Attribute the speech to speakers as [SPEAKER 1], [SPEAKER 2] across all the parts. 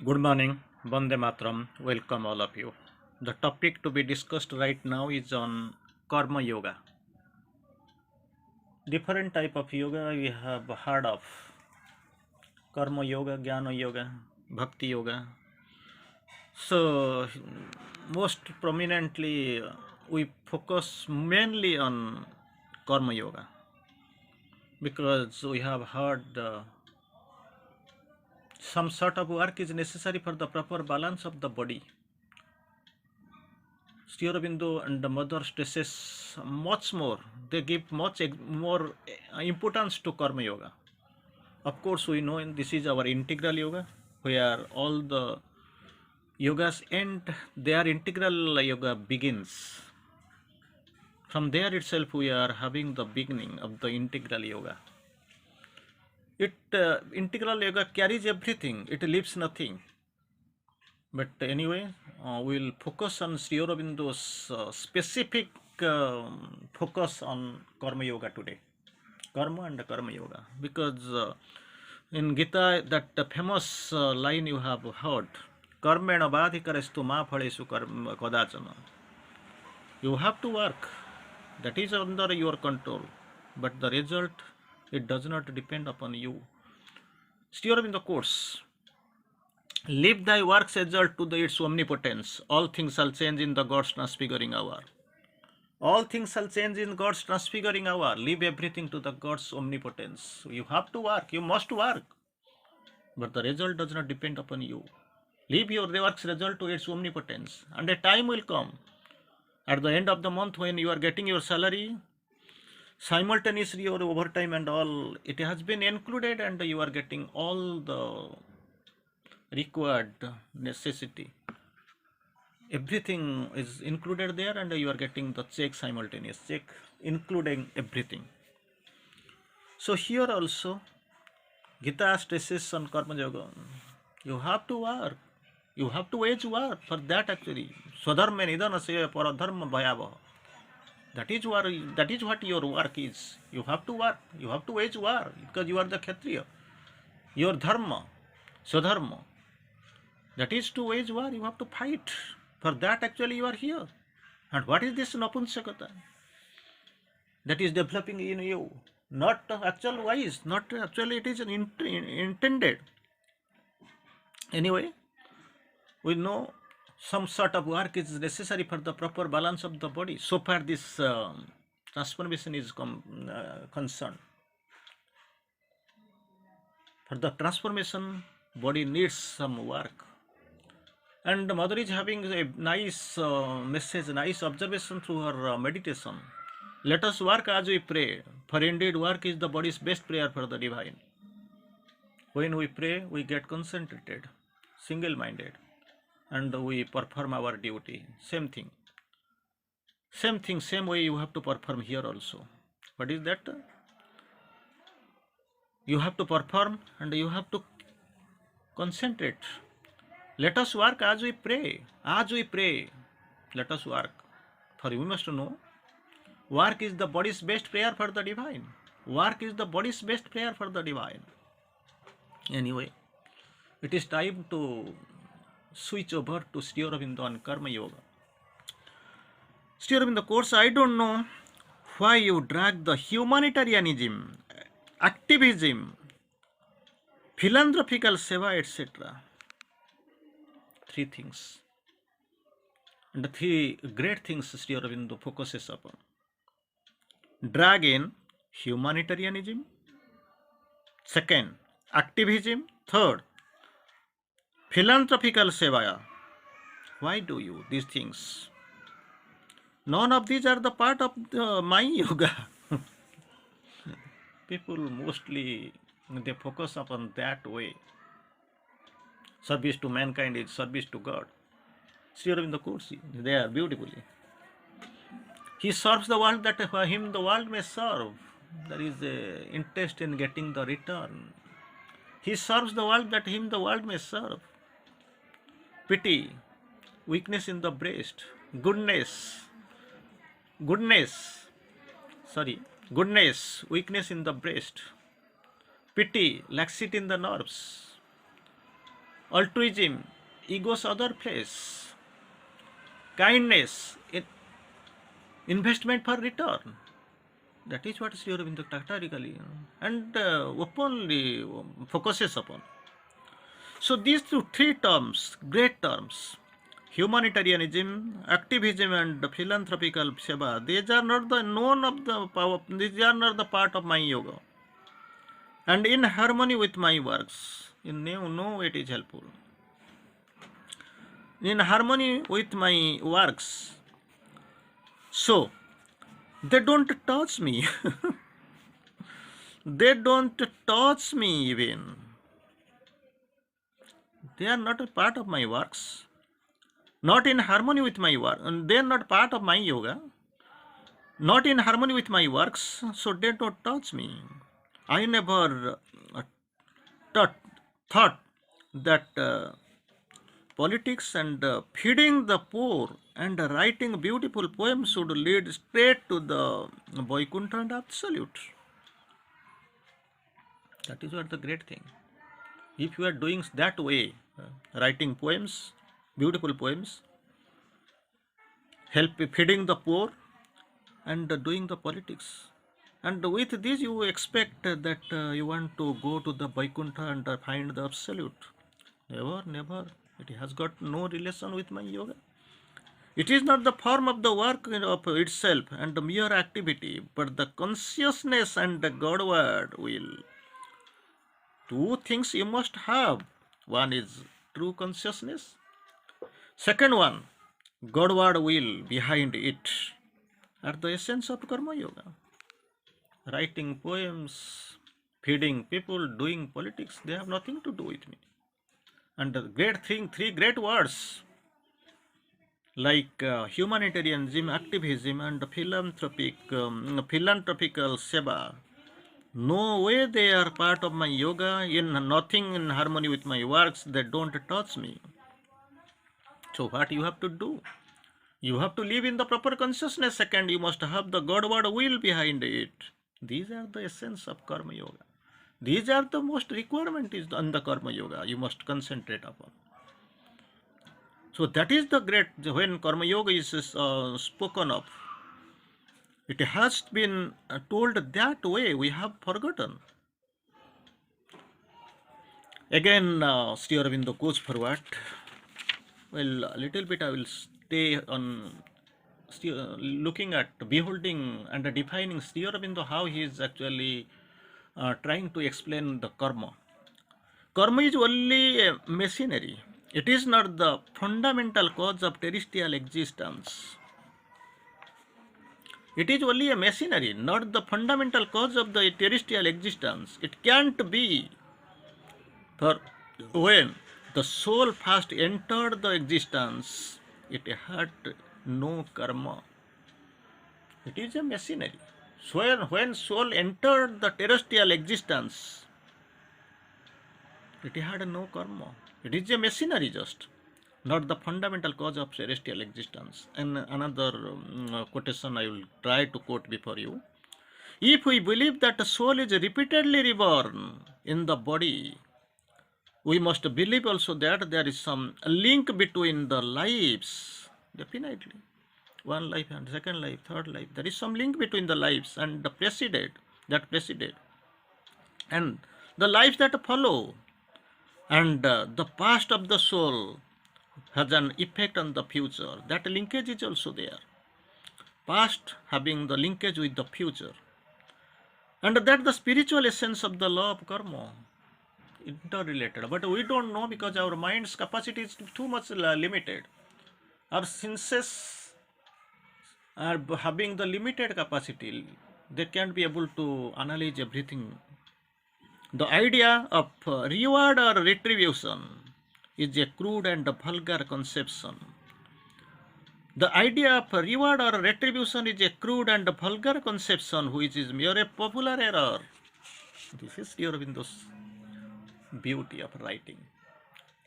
[SPEAKER 1] Good morning, Vande Matram. Welcome all of you. The topic to be discussed right now is on Karma Yoga. Different type of yoga we have heard of: Karma Yoga, Jnana Yoga, Bhakti Yoga. So, most prominently, we focus mainly on Karma Yoga because we have heard some sort of work is necessary for the proper balance of the body. Sri Aurobindo and the mother stresses much more. They give much more importance to Karma Yoga. Of course, we know this is our integral yoga, where all the yogas end, their integral yoga begins. From there itself, we are having the beginning of the integral yoga. Integral yoga carries everything; it leaves nothing. But anyway, we'll focus on Sri Aurobindo's specific focus on Karma Yoga today. Karma and Karma Yoga. Because in Gita, that famous line you have heard, Karmena badhikarestu ma phalesu kadachana. You have to work. That is under your control. But the result, it does not depend upon you. Sri Aurobindo quotes, leave thy works result to its omnipotence. All things shall change in the God's transfiguring hour. All things shall change in God's transfiguring hour. Leave everything to the God's omnipotence. You have to work. You must work. But the result does not depend upon you. Leave your works result to its omnipotence. And a time will come at the end of the month when you are getting your salary, simultaneously your overtime and all, it has been included and you are getting all the required necessity. Everything is included there and you are getting the check, simultaneous check, including everything. So here also, Gita stresses on Karma Yoga. You have to work. You have to wage war for that actually. Swadharma nidanasya paradharma bhayavaha. That is what your work is. You have to work. You have to wage war because you are the Kshatriya. Your dharma, swadharma. That is to wage war. You have to fight. For that actually you are here. And what is this napunsakata? That is developing in you. Not actual wise. Not actually it is intended. Anyway, we know some sort of work is necessary for the proper balance of the body. So far this transformation is concerned. For the transformation, body needs some work. And Mother is having a nice message, nice observation through her meditation. Let us work as we pray, for indeed work is the body's best prayer for the divine. When we pray, we get concentrated, single-minded, and we perform our duty. Same thing. Same way you have to perform here also. What is that? You have to perform and you have to concentrate. Let us work as we pray. As we pray, let us work. For you must know, work is the body's best prayer for the divine. Work is the body's best prayer for the divine. Anyway, it is time to switch over to Sri Aurobindo and Karma Yoga. Sri Aurobindo quotes, I don't know why you drag the humanitarianism, activism, philanthropical seva, etc. Three things. And the three great things Sri Aurobindo focuses upon. Drag in humanitarianism. Second, activism. Third, philanthropical seva. Why do you these things? None of these are the part of my yoga. People mostly they focus upon that way. Service to mankind is service to God. Sri Aurobindo quotes there beautifully. He serves the world that him the world may serve. There is a interest in getting the return. He serves the world that him the world may serve. Pity, weakness in the breast, goodness, weakness in the breast, pity, laxity in the nerves, altruism, ego's other place, kindness, investment for return. That is what Sri Aurobindo categorically and openly focuses upon. So these three terms, great terms, humanitarianism, activism, and philanthropical seva, these are not the known of the power, these are not the part of my yoga. And in harmony with my works, you know it is helpful. In harmony with my works, so they don't touch me. They don't touch me even. They are not a part of my works, not in harmony with my work, and they are not part of my yoga, not in harmony with my works, so they don't touch me. I never thought, thought that politics and feeding the poor and writing beautiful poems should lead straight to the Vaikuntha and absolute. That is what the great thing. If you are doing that way, writing poems, beautiful poems, help feeding the poor and doing the politics, and with this you expect that you want to go to the Vaikuntha and find the absolute. Never, never. It has got no relation with my yoga. It is not the form of the work of itself and the mere activity, but the consciousness and the Godward will. Two things you must have. One is true consciousness. Second one, Godward will behind it. Are the essence of Karma Yoga. Writing poems, feeding people, doing politics, they have nothing to do with me. And the great thing, three great words like humanitarianism, activism, and philanthropical seva. No way they are part of my yoga. In nothing in harmony with my works. They don't touch me. So what you have to do? You have to live in the proper consciousness. Second, you must have the Godward will behind it. These are the essence of Karma Yoga. These are the most requirement is on the Karma Yoga. You must concentrate upon. So that is the great, when Karma Yoga is spoken of, it has been told that way, we have forgotten. Again, Sri Aurobindo goes forward. Well, a little bit I will stay on looking at, beholding and defining Sri Aurobindo, how he is actually trying to explain the karma. Karma is only a machinery. It is not the fundamental cause of terrestrial existence. It is only a machinery, not the fundamental cause of the terrestrial existence. It can't be. For when the soul first entered the existence, it had no karma. It is a machinery. So when soul entered the terrestrial existence, it had no karma. It is a machinery just, not the fundamental cause of celestial existence. And another quotation I will try to quote before you. If we believe that the soul is repeatedly reborn in the body, we must believe also that there is some link between the lives, definitely. One life and second life, third life. There is some link between the lives and the preceded, and the lives that follow. And the past of the soul has an effect on the future. That linkage is also there. Past having the linkage with the future. And that the spiritual essence of the law of karma, interrelated. But we don't know because our mind's capacity is too much limited. Our senses are having the limited capacity. They can't be able to analyze everything. The idea of reward or retribution is a crude and vulgar conception. The idea of reward or retribution is a crude and vulgar conception which is mere a popular error. This is Sri Aurobindo's beauty of writing.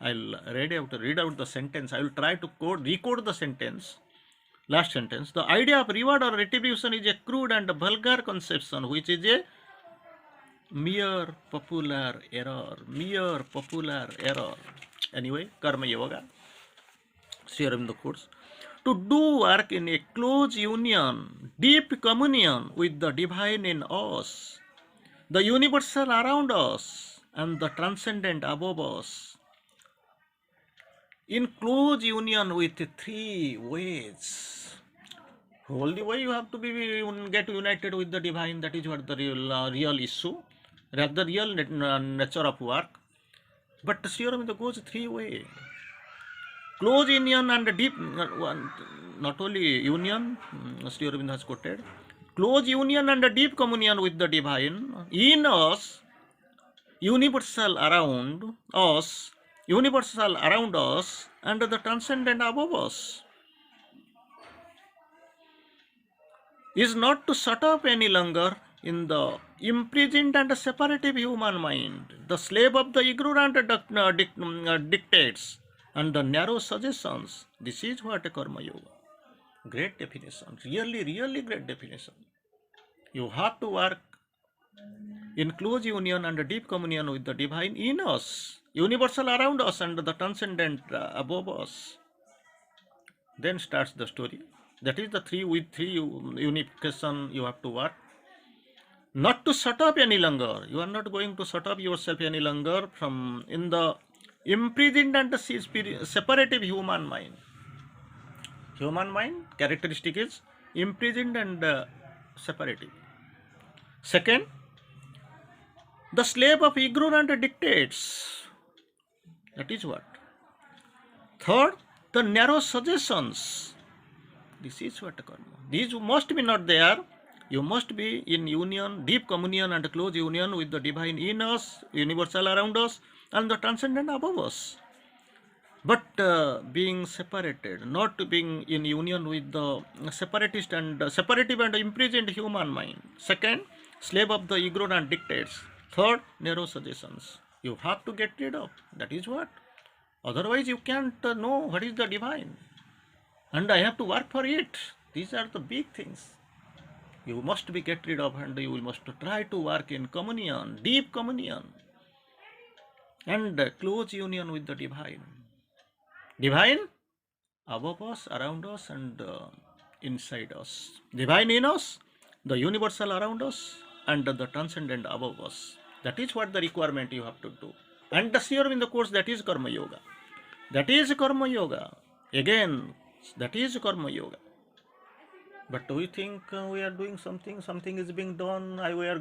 [SPEAKER 1] I'll read out the sentence. I will try to recode the sentence. Last sentence. The idea of reward or retribution is a crude and vulgar conception which is a mere popular error. Anyway, Karma Yoga, Sri Aurobindo quotes, to do work in a close union, deep communion with the divine in us, the universal around us, and the transcendent above us, in close union with three ways. Only way you have to be get united with the divine. That is what the real issue, rather real nature of work. But Sri Aurobindo goes three way: close union and deep. Not only union, Sri Aurobindo has quoted close union and deep communion with the divine in us, universal around us, and the transcendent above us. Is not to shut up any longer in the imprisoned and separative human mind, the slave of the ignorant dictates and the narrow suggestions. This is what Karma Yoga. Great definition. Really, really great definition. You have to work in close union and deep communion with the divine in us, universal around us, and the transcendent above us. Then starts the story. That is the three unification you have to work. Not to shut up any longer. You are not going to shut up yourself any longer from in the imprisoned and separative human mind. Human mind characteristic is imprisoned and separative. Second, the slave of ignorant dictates. That is what. Third, the narrow suggestions. This is what karma. These must be not there. You must be in union, deep communion and close union with the divine in us, universal around us, and the transcendent above us. But being separated, not being in union with the separatist and separative and imprisoned human mind. Second, slave of the ignorant dictates. Third, narrow suggestions. You have to get rid of. That is what. Otherwise, you can't know what is the divine. And I have to work for it. These are the big things. You must be get rid of, and you must try to work in communion, deep communion, and close union with the divine. Divine above us, around us, and inside us. Divine in us, the universal around us, and the transcendent above us. That is what the requirement you have to do. And the here in the course, that is Karma Yoga. That is Karma Yoga. Again, that is Karma Yoga. But we think we are doing something is being done, we are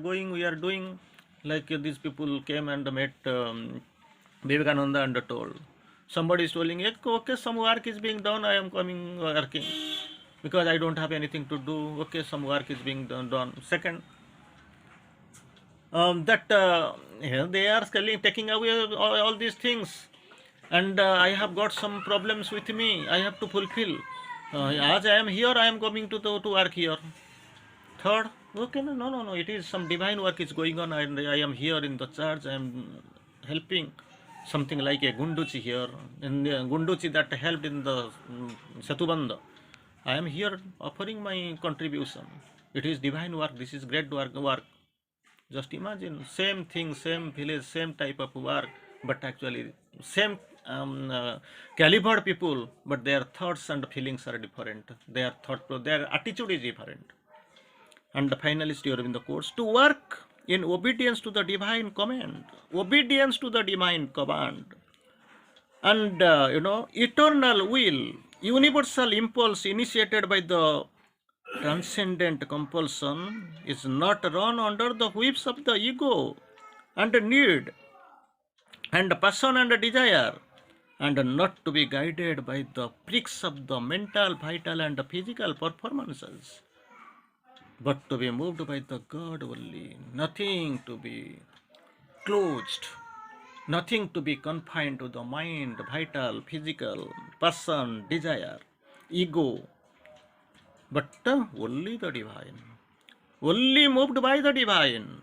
[SPEAKER 1] doing, like these people came and met Vivekananda and told. Somebody is telling, okay, some work is being done, I am coming working, because I don't have anything to do, okay, some work is being done. Second, they are taking away all these things, and I have got some problems with me, I have to fulfill. As I am here, I am coming to work here. Third, okay, no, it is some divine work is going on, and I am here in the church, I am helping something like a Gunduchi here, in the Gunduchi that helped in the Satubandha. I am here offering my contribution. It is divine work, this is great work. Just imagine, same thing, same village, same type of work, but actually same caliber people, but their thoughts and feelings are different. Their attitude is different. And finally, Sri Aurobindo quotes, to work in obedience to the divine command, and eternal will, universal impulse initiated by the transcendent compulsion is not run under the whips of the ego and need and passion and desire, and not to be guided by the pricks of the mental, vital and physical performances, but to be moved by the God only, nothing to be closed, nothing to be confined to the mind, vital, physical, passion, desire, ego, but only the divine, only moved by the divine,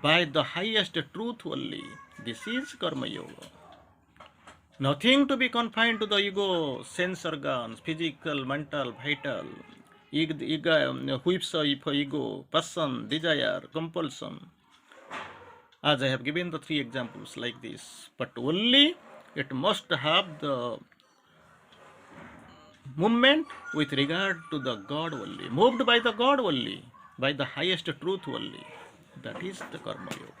[SPEAKER 1] by the highest truth only. This is Karma Yoga. Nothing to be confined to the ego, sense organs, physical, mental, vital, whips of ego, passion, desire, compulsion. As I have given the three examples like this, but only It must have the movement with regard to the God only, moved by the God only, by the highest truth only. That is the Karma Yoga.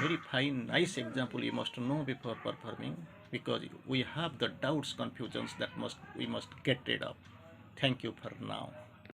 [SPEAKER 1] Very fine, nice example you must know before performing, because we have the doubts, confusions that we must get rid of. Thank you for now.